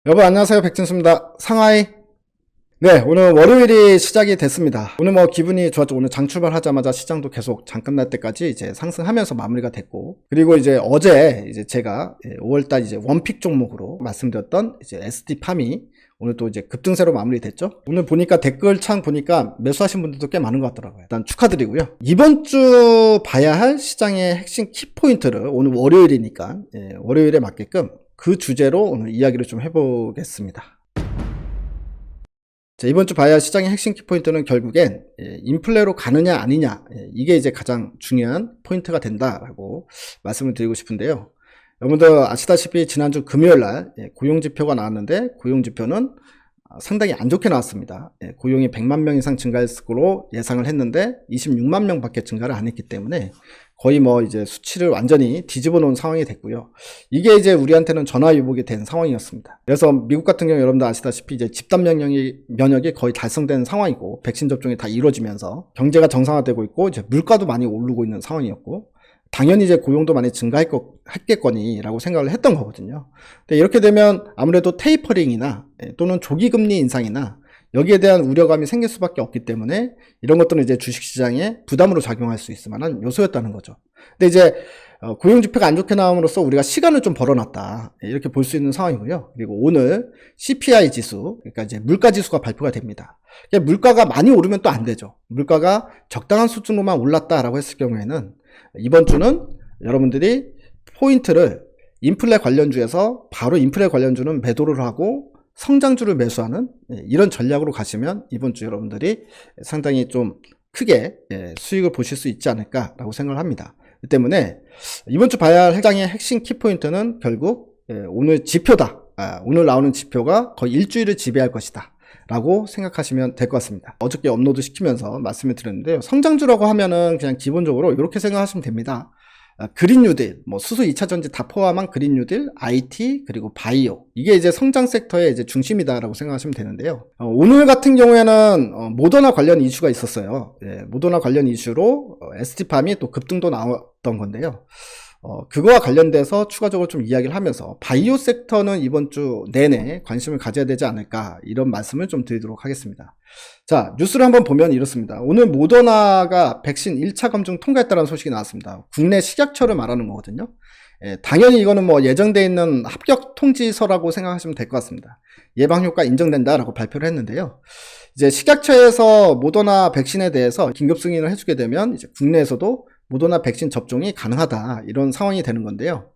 여러분 안녕하세요, 백진수입니다. 상하이. 네, 오늘 월요일이 시작이 됐습니다. 오늘 기분이 좋았죠. 오늘 장 출발하자마자 시장도 계속 장 끝날 때까지 이제 상승하면서 마무리가 됐고, 그리고 이제 어제 이제 제가 5월달 이제 원픽 종목으로 말씀드렸던 이제 ST팜이 오늘 또 이제 급등세로 마무리됐죠. 오늘 보니까 댓글창 보니까 매수하신 분들도 꽤 많은 것 같더라고요. 일단 축하드리고요. 이번 주 봐야 할 시장의 핵심 키포인트를 오늘 월요일이니까 월요일에 맞게끔 그 주제로 오늘 이야기를 좀 해보겠습니다. 자, 이번 주 봐야 할 시장의 핵심 키포인트는 결국엔 인플레로 가느냐 아니냐, 이게 이제 가장 중요한 포인트가 된다라고 말씀을 드리고 싶은데요. 여러분들 아시다시피 지난주 금요일날 고용지표가 나왔는데, 고용지표는 상당히 안 좋게 나왔습니다. 고용이 100만 명 이상 증가했을 거로 예상을 했는데 26만 명 밖에 증가를 안 했기 때문에 거의 이제 수치를 완전히 뒤집어 놓은 상황이 됐고요. 이게 이제 우리한테는 전화위복이 된 상황이었습니다. 그래서 미국 같은 경우 여러분들 아시다시피 이제 집단 면역이 거의 달성된 상황이고, 백신 접종이 다 이루어지면서 경제가 정상화되고 있고, 이제 물가도 많이 오르고 있는 상황이었고, 당연히 이제 고용도 많이 증가했겠거니라고 생각을 했던 거거든요. 근데 이렇게 되면 아무래도 테이퍼링이나 또는 조기금리 인상이나 여기에 대한 우려감이 생길 수밖에 없기 때문에 이런 것들은 이제 주식시장에 부담으로 작용할 수 있을 만한 요소였다는 거죠. 근데 이제 고용지표가 안 좋게 나옴으로써 우리가 시간을 좀 벌어놨다, 이렇게 볼 수 있는 상황이고요. 그리고 오늘 CPI 지수, 그러니까 이제 물가지수가 발표가 됩니다. 그러니까 물가가 많이 오르면 또 안 되죠. 물가가 적당한 수준으로만 올랐다라고 했을 경우에는 이번 주는 여러분들이 포인트를 인플레 관련주에서 바로 인플레 관련주는 매도를 하고 성장주를 매수하는 이런 전략으로 가시면 이번 주 여러분들이 상당히 좀 크게 수익을 보실 수 있지 않을까라고 생각을 합니다. 그 때문에 이번 주 봐야 할 시장의 핵심 키포인트는 결국 오늘 지표다. 오늘 나오는 지표가 거의 일주일을 지배할 것이다 라고 생각하시면 될 것 같습니다. 어저께 업로드 시키면서 말씀을 드렸는데요. 성장주라고 하면은 그냥 기본적으로 이렇게 생각하시면 됩니다. 그린 뉴딜, 수소 2차 전지 다 포함한 그린 뉴딜, IT, 그리고 바이오. 이게 이제 성장 섹터의 이제 중심이다라고 생각하시면 되는데요. 오늘 같은 경우에는 모더나 관련 이슈가 있었어요. 모더나 관련 이슈로 ST팜이 또 급등도 나왔던 건데요. 그거와 관련돼서 추가적으로 좀 이야기를 하면서 바이오 섹터는 이번 주 내내 관심을 가져야 되지 않을까, 이런 말씀을 좀 드리도록 하겠습니다. 자, 뉴스를 한번 보면 이렇습니다. 오늘 모더나가 백신 1차 검증 통과했다는 소식이 나왔습니다. 국내 식약처를 말하는 거거든요. 당연히 이거는 예정되어 있는 합격 통지서라고 생각하시면 될 것 같습니다. 예방효과 인정된다라고 발표를 했는데요. 이제 식약처에서 모더나 백신에 대해서 긴급 승인을 해주게 되면 이제 국내에서도 모더나 백신 접종이 가능하다, 이런 상황이 되는 건데요.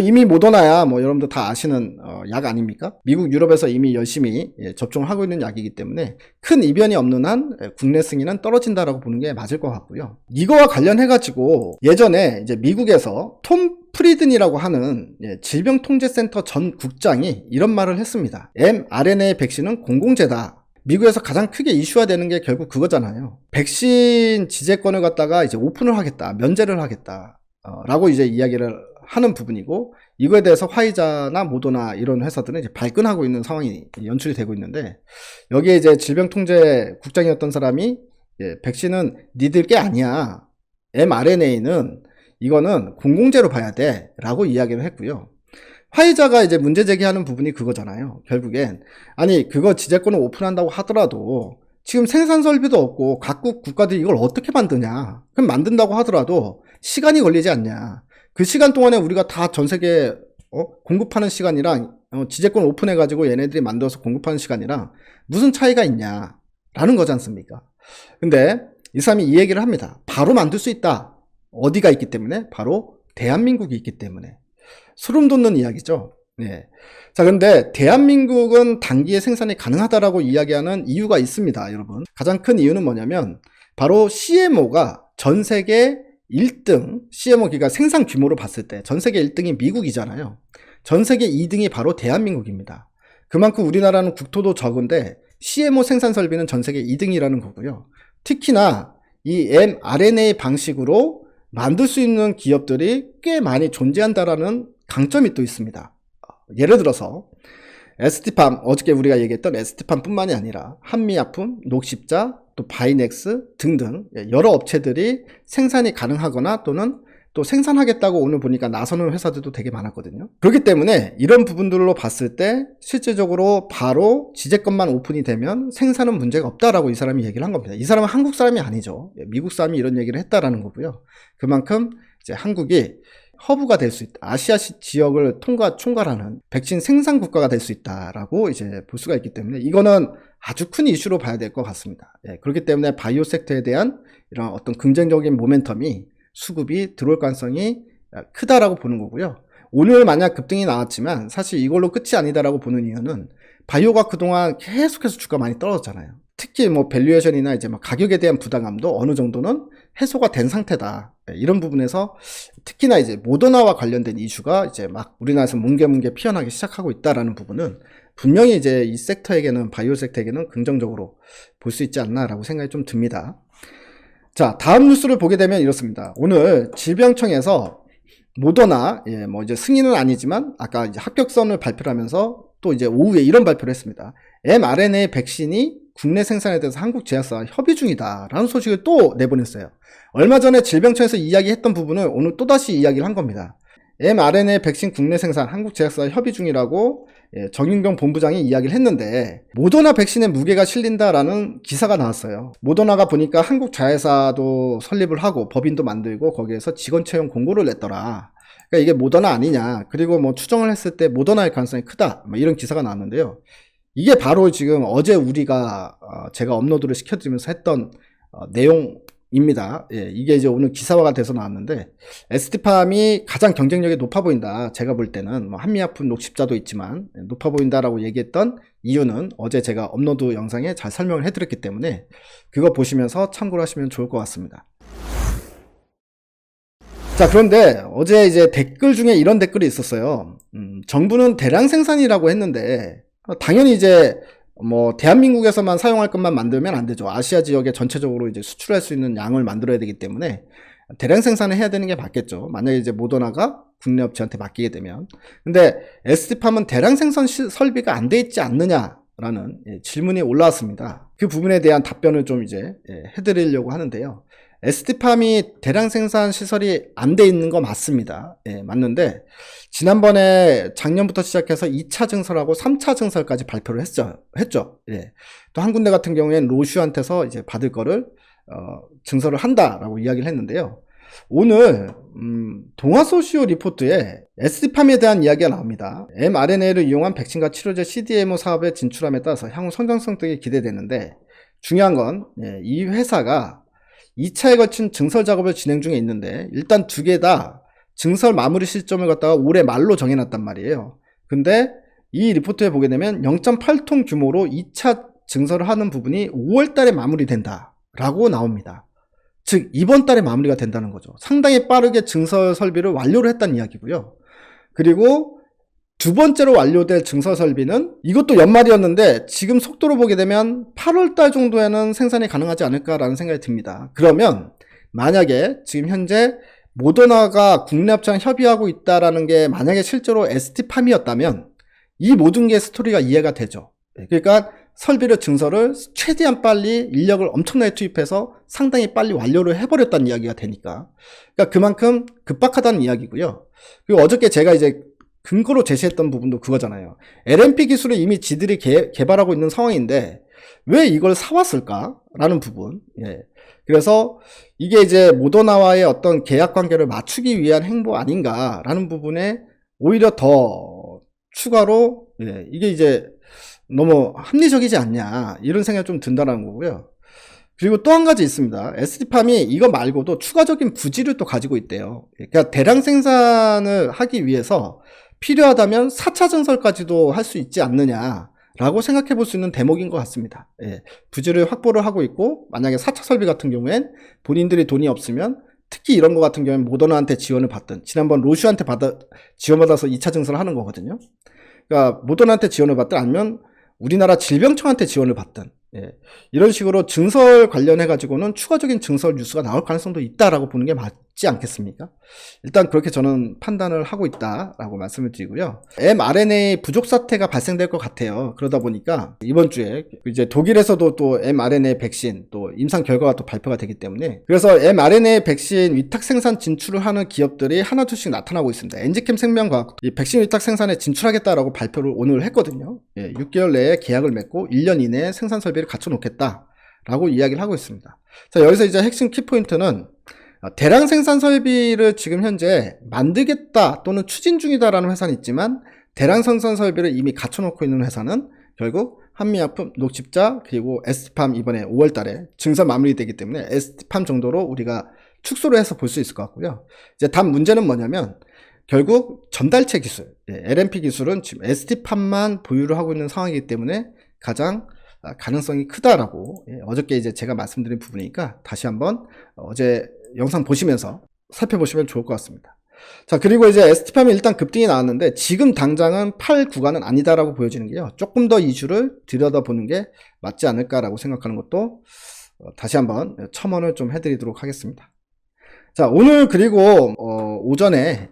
이미 모더나야 여러분들 다 아시는 약 아닙니까? 미국, 유럽에서 이미 열심히 접종을 하고 있는 약이기 때문에 큰 이변이 없는 한 국내 승인은 떨어진다라고 보는 게 맞을 것 같고요. 이거와 관련해가지고 예전에 이제 미국에서 톰 프리든이라고 하는 질병통제센터 전 국장이 이런 말을 했습니다. mRNA 백신은 공공재다. 미국에서 가장 크게 이슈화되는 게 결국 그거잖아요. 백신 지재권을 갖다가 이제 오픈을 하겠다, 면제를 하겠다, 라고 이제 이야기를 하는 부분이고, 이거에 대해서 화이자나 모더나 이런 회사들은 이제 발끈하고 있는 상황이 연출이 되고 있는데, 여기에 이제 질병통제 국장이었던 사람이 백신은 니들 게 아니야. mRNA는 이거는 공공재로 봐야 돼, 라고 이야기를 했고요. 화이자가 이제 문제 제기하는 부분이 그거잖아요. 결국엔 아니, 그거 지재권을 오픈한다고 하더라도 지금 생산 설비도 없고 각국 국가들이 이걸 어떻게 만드냐. 그럼 만든다고 하더라도 시간이 걸리지 않냐. 그 시간 동안에 우리가 다 전 세계 공급하는 시간이랑 지재권 오픈해가지고 얘네들이 만들어서 공급하는 시간이랑 무슨 차이가 있냐 라는 거지 않습니까? 근데 이 사람이 이 얘기를 합니다. 바로 만들 수 있다. 어디가 있기 때문에? 바로 대한민국이 있기 때문에. 소름 돋는 이야기죠. 자, 근데 대한민국은 단기에 생산이 가능하다라고 이야기하는 이유가 있습니다, 여러분. 가장 큰 이유는 뭐냐면 바로 CMO가 전 세계 1등, CMO기가 생산 규모로 봤을 때 전 세계 1등이 미국이잖아요. 전 세계 2등이 바로 대한민국입니다. 그만큼 우리나라는 국토도 적은데 CMO 생산 설비는 전 세계 2등이라는 거고요. 특히나 이 mRNA 방식으로 만들 수 있는 기업들이 꽤 많이 존재한다라는 강점이 또 있습니다. 예를 들어서 ST팜, 어저께 우리가 얘기했던 ST팜 뿐만이 아니라 한미약품, 녹십자, 또 바이넥스 등등 여러 업체들이 생산이 가능하거나 또는 또 생산하겠다고 오늘 보니까 나서는 회사들도 되게 많았거든요. 그렇기 때문에 이런 부분들로 봤을 때 실질적으로 바로 지재권만 오픈이 되면 생산은 문제가 없다라고 이 사람이 얘기를 한 겁니다. 이 사람은 한국 사람이 아니죠. 미국 사람이 이런 얘기를 했다라는 거고요. 그만큼 이제 한국이 허브가 될 수 있다. 아시아 지역을 총괄하는 백신 생산 국가가 될 수 있다라고 이제 볼 수가 있기 때문에 이거는 아주 큰 이슈로 봐야 될 것 같습니다. 그렇기 때문에 바이오 섹터에 대한 이런 어떤 긍정적인 모멘텀이 수급이 들어올 가능성이 크다라고 보는 거고요. 오늘 만약 급등이 나왔지만 사실 이걸로 끝이 아니다라고 보는 이유는 바이오가 그동안 계속해서 주가 많이 떨어졌잖아요. 특히 뭐 밸류에이션이나 이제 막 가격에 대한 부담감도 어느 정도는 해소가 된 상태다. 이런 부분에서 특히나 이제 모더나와 관련된 이슈가 이제 막 우리나라에서 뭉게뭉게 피어나기 시작하고 있다라는 부분은 분명히 이제 이 섹터에게는 바이오 섹터에게는 긍정적으로 볼 수 있지 않나라고 생각이 좀 듭니다. 자, 다음 뉴스를 보게 되면 이렇습니다. 오늘 질병청에서 모더나 뭐 이제 승인은 아니지만 아까 이제 합격선을 발표를 하면서 또 이제 오후에 이런 발표를 했습니다. mRNA 백신이 국내 생산에 대해서 한국 제약사와 협의 중이다라는 소식을 또 내보냈어요. 얼마 전에 질병청에서 이야기했던 부분을 오늘 또다시 이야기를 한 겁니다. mRNA 백신 국내 생산 한국 제약사와 협의 중이라고 정윤경 본부장이 이야기를 했는데 모더나 백신에 무게가 실린다라는 기사가 나왔어요. 모더나가 보니까 한국 자회사도 설립을 하고 법인도 만들고 거기에서 직원 채용 공고를 냈더라. 그러니까 이게 모더나 아니냐. 그리고 뭐 추정을 했을 때 모더나일 가능성이 크다. 이런 기사가 나왔는데요. 이게 바로 지금 어제 우리가 제가 업로드를 시켜드리면서 했던 내용입니다. 이게 이제 오늘 기사화가 돼서 나왔는데 ST팜이 가장 경쟁력이 높아 보인다. 제가 볼 때는 뭐 한미약품 녹십자도 있지만 높아 보인다라고 얘기했던 이유는 어제 제가 업로드 영상에 잘 설명을 해드렸기 때문에 그거 보시면서 참고를 하시면 좋을 것 같습니다. 자, 그런데 어제 이제 댓글 중에 이런 댓글이 있었어요. 정부는 대량 생산이라고 했는데 당연히 이제 뭐 대한민국에서만 사용할 것만 만들면 안 되죠. 아시아 지역에 전체적으로 이제 수출할 수 있는 양을 만들어야 되기 때문에 대량 생산을 해야 되는 게 맞겠죠. 만약에 이제 모더나가 국내 업체한테 맡기게 되면. 근데 ST팜은 대량 생산 설비가 안 돼 있지 않느냐라는 질문이 올라왔습니다. 그 부분에 대한 답변을 좀 이제 해드리려고 하는데요. ST팜이 대량 생산 시설이 안 돼 있는 거 맞습니다. 맞는데 지난번에 작년부터 시작해서 2차 증설하고 3차 증설까지 발표를 했죠. 또 한 군데 같은 경우에는 로슈한테서 이제 받을 거를 증설을 한다라고 이야기를 했는데요. 오늘 동아소시오 리포트에 ST팜에 대한 이야기가 나옵니다. mRNA를 이용한 백신과 치료제 CDMO 사업에 진출함에 따라서 향후 성장성 등이 기대되는데 중요한 건 이 회사가 2차에 걸친 증설 작업을 진행 중에 있는데 일단 두 개 다 증설 마무리 시점을 갖다가 올해 말로 정해놨단 말이에요. 근데 이 리포트에 보게 되면 0.8톤 규모로 2차 증설을 하는 부분이 5월 달에 마무리된다 라고 나옵니다. 즉 이번 달에 마무리가 된다는 거죠. 상당히 빠르게 증설 설비를 완료를 했다는 이야기고요. 그리고 두 번째로 완료될 증설 설비는 이것도 연말이었는데 지금 속도로 보게 되면 8월 달 정도에는 생산이 가능하지 않을까라는 생각이 듭니다. 그러면 만약에 지금 현재 모더나가 국내 업체랑 협의하고 있다라는 게 만약에 실제로 ST팜이었다면 이 모든 게 스토리가 이해가 되죠. 그러니까 설비를 증설을 최대한 빨리 인력을 엄청나게 투입해서 상당히 빨리 완료를 해버렸다는 이야기가 되니까 그러니까 그만큼 급박하다는 이야기고요. 그리고 어저께 제가 이제 근거로 제시했던 부분도 그거잖아요. LNP 기술을 이미 지들이 개발하고 있는 상황인데 왜 이걸 사왔을까? 라는 부분. 그래서 이게 이제 모더나와의 어떤 계약 관계를 맞추기 위한 행보 아닌가라는 부분에 오히려 더 추가로 이게 이제 너무 합리적이지 않냐 이런 생각이 좀 든다는 거고요. 그리고 또 한 가지 있습니다. ST팜이 이거 말고도 추가적인 부지를 또 가지고 있대요. 그러니까 대량 생산을 하기 위해서 필요하다면 4차 증설까지도 할 수 있지 않느냐라고 생각해 볼 수 있는 대목인 것 같습니다. 부지를 확보를 하고 있고 만약에 4차 설비 같은 경우엔 본인들이 돈이 없으면 특히 이런 거 같은 경우엔 모더나한테 지원을 받든 지난번 로슈한테 지원받아서 2차 증설을 하는 거거든요. 그러니까 모더나한테 지원을 받든 아니면 우리나라 질병청한테 지원을 받든 이런 식으로 증설 관련해 가지고는 추가적인 증설 뉴스가 나올 가능성도 있다라고 보는 게 있지 않겠습니까? 일단 그렇게 저는 판단을 하고 있다라고 말씀을 드리고요. mRNA 부족 사태가 발생될 것 같아요. 그러다 보니까 이번 주에 이제 독일에서도 또 mRNA 백신 또 임상 결과가 또 발표가 되기 때문에, 그래서 mRNA 백신 위탁 생산 진출을 하는 기업들이 하나둘씩 나타나고 있습니다. 엔지캠 생명과학 이 백신 위탁 생산에 진출하겠다라고 발표를 오늘 했거든요. 6개월 내에 계약을 맺고 1년 이내에 생산 설비를 갖춰 놓겠다라고 이야기를 하고 있습니다. 자, 여기서 이제 핵심 키포인트는 대량 생산 설비를 지금 현재 만들겠다 또는 추진 중이다라는 회사는 있지만, 대량 생산 설비를 이미 갖춰놓고 있는 회사는 결국 한미약품, 녹십자, 그리고 ST팜 이번에 5월 달에 증설 마무리되기 때문에 ST팜 정도로 우리가 축소를 해서 볼 수 있을 것 같고요. 이제 단 문제는 뭐냐면 결국 전달체 기술, LNP 기술은 지금 ST팜만 보유를 하고 있는 상황이기 때문에 가장 가능성이 크다라고, 어저께 이제 제가 말씀드린 부분이니까 다시 한번 어제 영상 보시면서 살펴보시면 좋을 것 같습니다. 자, 그리고 이제 ST팜이 일단 급등이 나왔는데 지금 당장은 팔 구간은 아니다라고 보여지는 게요. 조금 더 이슈를 들여다보는 게 맞지 않을까라고 생각하는 것도 다시 한번 첨언을 좀 해드리도록 하겠습니다. 자, 오늘 그리고 오전에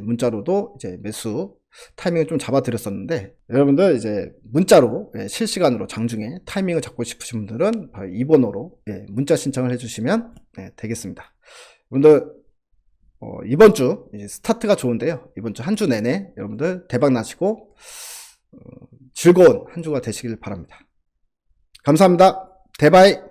문자로도 이제 매수 타이밍을 좀 잡아드렸었는데, 여러분들 이제 문자로 실시간으로 장중에 타이밍을 잡고 싶으신 분들은 바로 이 번호로 문자 신청을 해주시면 되겠습니다. 여러분들 이번 주 이제 스타트가 좋은데요. 이번 주 한 주 내내 여러분들 대박 나시고 즐거운 한 주가 되시길 바랍니다. 감사합니다. 대바이.